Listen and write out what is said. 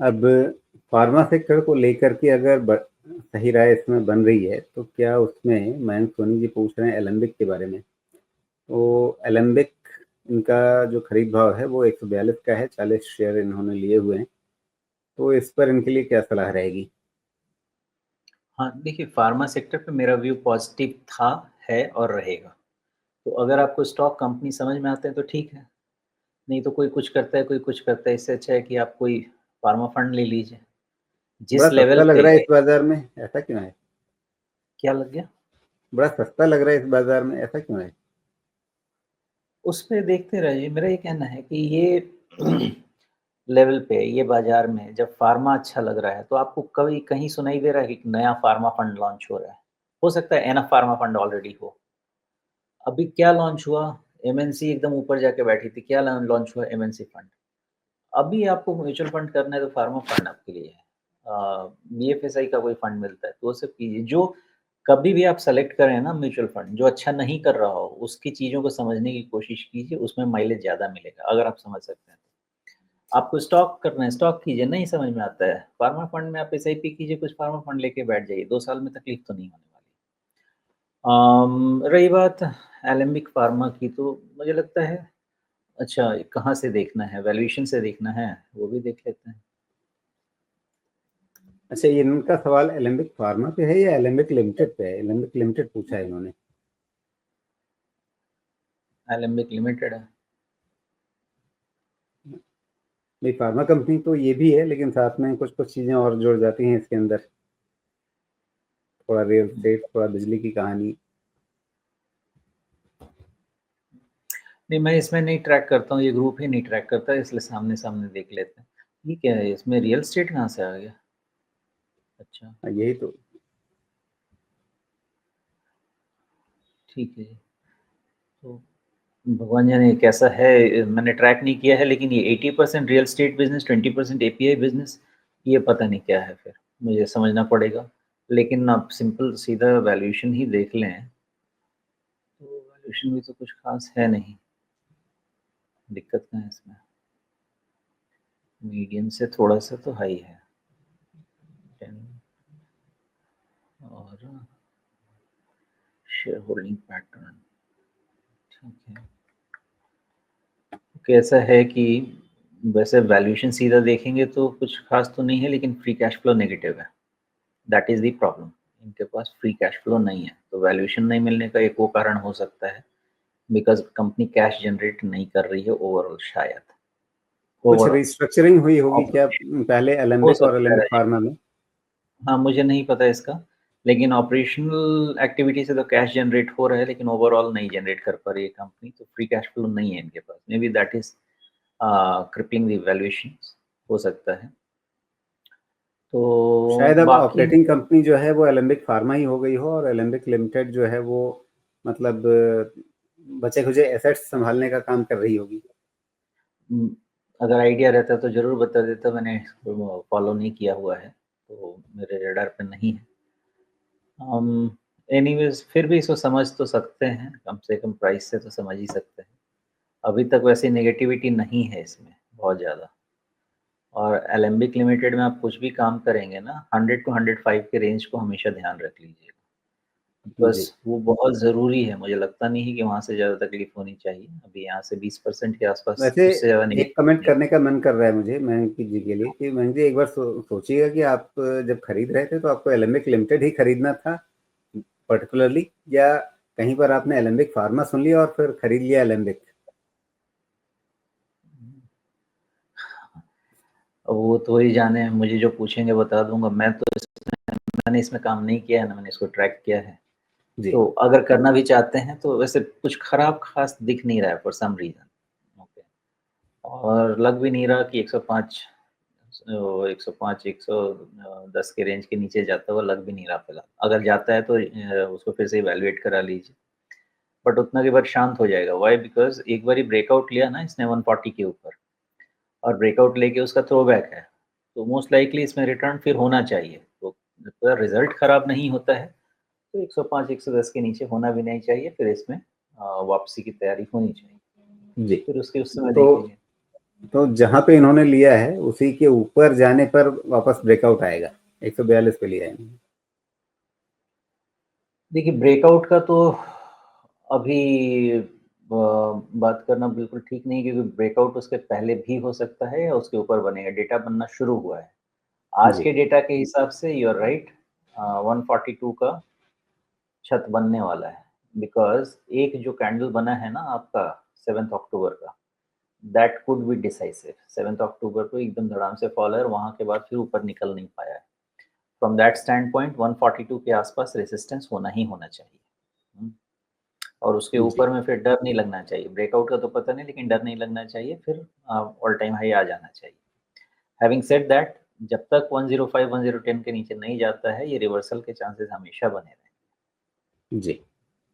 अब pharma sector को लेकर के अगर सही राय इसमें बन रही है तो क्या उसमें मयंक सोनी जी पूछ रहे हैं एलेम्बिक के बारे में, तो एलेम्बिक इनका जो खरीद भाव है वो 142 का है, 40 शेयर इन्होंने लिए हुए हैं, तो इस पर इनके लिए क्या सलाह रहेगी? हाँ, देखिए फार्मा सेक्टर पे मेरा व्यू पॉजिटिव था, है और रहेगा। तो अगर आपको स्टॉक कंपनी समझ में आते हैं तो ठीक है, नहीं तो कोई कुछ करता है, कोई कुछ करता है, इससे अच्छा है कि आप कोई फार्मा फंड ले लीजिए। बड़ा जिस सस्ता लेवल लग पे रहा है इस बाजार में, ऐसा क्यों है? क्या लग गया? बड़ा सस्ता लग रहा है इस बाजार में, ऐसा क्यों है? उस पे देखते रहिए। मेरा ये कहना है कि ये लेवल पे, ये बाज़ार में जब फ़ार्मा अच्छा लग रहा है, तो आपको कभी कहीं सुनाई दे रहा है कि एक नया फ़ार्मा फंड लॉन्च हो रहा है? हो सकता है एनफ फ़ार्मा फंड ऑलरेडी हो। अभी क्या लॉन्च हुआ? एमएनसी एकदम ऊपर जाके बैठी थी, क्या लॉन्च हुआ? MNC fund. अभी आपको म्यूचुअल फंड करना है तो फ़ार्मा फंड आपके लिए है। बीएफएसआई का कोई फंड मिलता है, तो वो सब कीजिए। जो कभी भी आप सेलेक्ट करें ना म्यूचुअल फंड, जो अच्छा नहीं कर रहा हो, उसकी चीज़ों को समझने की कोशिश कीजिए, उसमें माइलेज ज़्यादा मिलेगा, अगर आप समझ सकते हैं। आपको स्टॉक करना है, स्टॉक कीजिए, नहीं समझ में आता है, फार्मा फंड में आप एसआईपी कीजिए, कुछ फार्मा फंड लेके बैठ जाइए, 2 साल में तकलीफ तो नहीं होने वाली। रही बात एलेम्बिक फार्मा की, तो मुझे लगता है अच्छा कहाँ से देखना है, वैल्यूएशन से देखना है, वो भी देख लेते हैं। अच्छा, ये इनका सवाल एलेम्बिक फार्मा पे है या एलेम्बिक लिमिटेड पे है? एलेम्बिक लिमिटेड पूछा है इन्होंने। एलेम्बिक लिमिटेड है। नहीं, फार्मा कंपनी तो ये भी है, लेकिन साथ में कुछ कुछ चीजें और जुड़ जाती हैं इसके अंदर, थोड़ा रियल एस्टेट, थोड़ा बिजली की कहानी। नहीं, मैं इसमें नहीं ट्रैक करता हूँ, ये ग्रुप ही नहीं ट्रैक करता है, इसलिए सामने-सामने देख लेते हैं। ये क्या है, इसमें रियल एस्टेट कहाँ से आ गया? अच्छा, यही तो। ठीक है जी। तो भगवान जाने कैसा है, मैंने ट्रैक नहीं किया है, लेकिन ये 80% real estate business, 20% API business, ये पता नहीं क्या है फिर, मुझे समझना पड़ेगा। लेकिन आप सिंपल सीधा वैल्यूएशन ही देख लें, तो वैल्यूएशन भी तो कुछ ख़ास है नहीं, दिक्कत कहाँ है इसमें? मीडियम से थोड़ा-सा तो हाई है, 10 और शेयर होल्डिंग पैटर्न, ठीक है। कैसा है कि वैसे वैल्यूएशन सीधा देखेंगे तो कुछ ख़ास तो नहीं है, लेकिन फ्री कैश फ्लो नेगेटिव है। That is the problem. इनके पास फ्री कैश फ्लो नहीं है, तो वैल्यूएशन नहीं मिलने का एक वो कारण हो सकता है, बिकॉज़ कंपनी कैश जनरेट नहीं कर रही है ओवरऑल शायद। कुछ ओवरऑल रिस्ट्रक्चरिंग हुई होगी क्या ऑपरेशन पहले हो एलेम्बिक और सकता एलेम्बिक है। फार्मा में? हाँ, मुझे नहीं पता इसका, लेकिन ऑपरेशनल एक्टिविटी से तो कैश जनरेट हो रहा है, लेकिन ओवरऑल नहीं जनरेट कर पा रही है कंपनी, तो फ्री कैश फ्लो नहीं है इनके पास। Maybe that is crippling the valuations, हो सकता है। तो शायद अब बाकी ऑपरेटिंग कंपनी जो है वो एलेम्बिक फार्मा ही हो गई हो, और एलेम्बिक लिमिटेड जो है वो मतलब बचे खुचे एसेट्स संभालने का काम कर रही होगी। उम, अगर आइडिया रहता तो ज़रूर बता देता, मैंने इसको फॉलो नहीं किया हुआ है, तो मेरे रडार पे नहीं है। एनीवेज़ फिर भी इसको समझ तो सकते हैं, कम से कम प्राइस से तो समझ ही सकते हैं। अभी तक वैसे नेगेटिविटी नहीं है इसमें बहुत ज़्यादा, और एलेम्बिक लिमिटेड में आप कुछ भी काम करेंगे ना, 100 टू 105 के रेंज को हमेशा ध्यान रख लीजिएगा। बस जी। वो बहुत ज़रूरी है, मुझे लगता नहीं है कि वहाँ से ज़्यादा तकलीफ़ होनी चाहिए। अभी यहाँ से 20% के आस-पास, वैसे उससे ज़्यादा एक नेगेटिव कमेंट नहीं। करने का मन कर रहा है मुझे मयंक जी के लिए, कि मयंक जी एक बार सोचिएगा कि आप जब खरीद रहे थे तो आपको एलेम्बिक लिमिटेड ही खरीदना था पर्टिकुलरली, या कहीं पर आपने एलेम्बिक फार्मा सुन लिया और फिर खरीद लिया एलेम्बिक? अब वो तो ही जाने, मुझे जो पूछेंगे बता दूँगा। मैंने इसमें काम नहीं किया है, ना मैंने इसको ट्रैक किया है। जी। तो अगर करना भी चाहते हैं तो वैसे कुछ खराब ख़ास दिख नहीं रहा है फॉर सम रीज़न। ओके। और लग भी नहीं रहा कि 105 105 110 के रेंज के नीचे जाता हुआ लग भी नहीं रहा फिलहाल। अगर जाता है तो उसको फिर से इवैल्यूएट करा लीजिए। बट उतना के बाद शांत हो जाएगा। व्हाई? बिकॉज़ एक बारी ब्रेकआउट लिया ना इसने 140 के ऊपर, और ब्रेकआउट लेके उसका थ्रोबैक है, तो मोस्ट लाइकली इसमें रिटर्न फिर होना चाहिए। तो पूरा रिज़ल्ट खराब नहीं होता है, तो 105 110 के नीचे होना भी नहीं चाहिए, फिर इसमें वापसी की तैयारी होनी चाहिए। जी। फिर उसके उस समय तो देख लीजिए। तो जहाँ पे इन्होंने लिया है उसी के ऊपर जाने पर वापस ब्रेकआउट आएगा। 142 पे लिया है इन्होंने। देखिए ब्रेकआउट का तो अभी बात करना बिल्कुल ठीक नहीं, क्योंकि ब्रेकआउट उसके पहले भी हो सकता है या उसके ऊपर बनेगा, डेटा बनना शुरू हुआ है। आज जी। के डेटा के हिसाब से यू आर राइट, 142 का छत बनने वाला है, बिकॉज़ एक जो कैंडल बना है ना आपका 7th अक्टूबर का, that could be decisive. 7th अक्टूबर को एकदम धड़ाम से फॉल है और वहाँ के बाद फिर ऊपर निकल नहीं पाया है। फ्रॉम दैट स्टैंड पॉइंट 142 के आसपास रेजिस्टेंस होना ही होना चाहिए। हुँ, और उसके जी। ऊपर में फिर डर नहीं लगना चाहिए। ब्रेकआउट का तो पता नहीं, लेकिन डर नहीं लगना चाहिए, फिर ऑल टाइम हाई आ जाना चाहिए। हैविंग सेड दैट, जब तक 105 1010 के नीचे नहीं जाता है, ये रिवर्सल के चांसेस हमेशा बने रहेंगे। जी।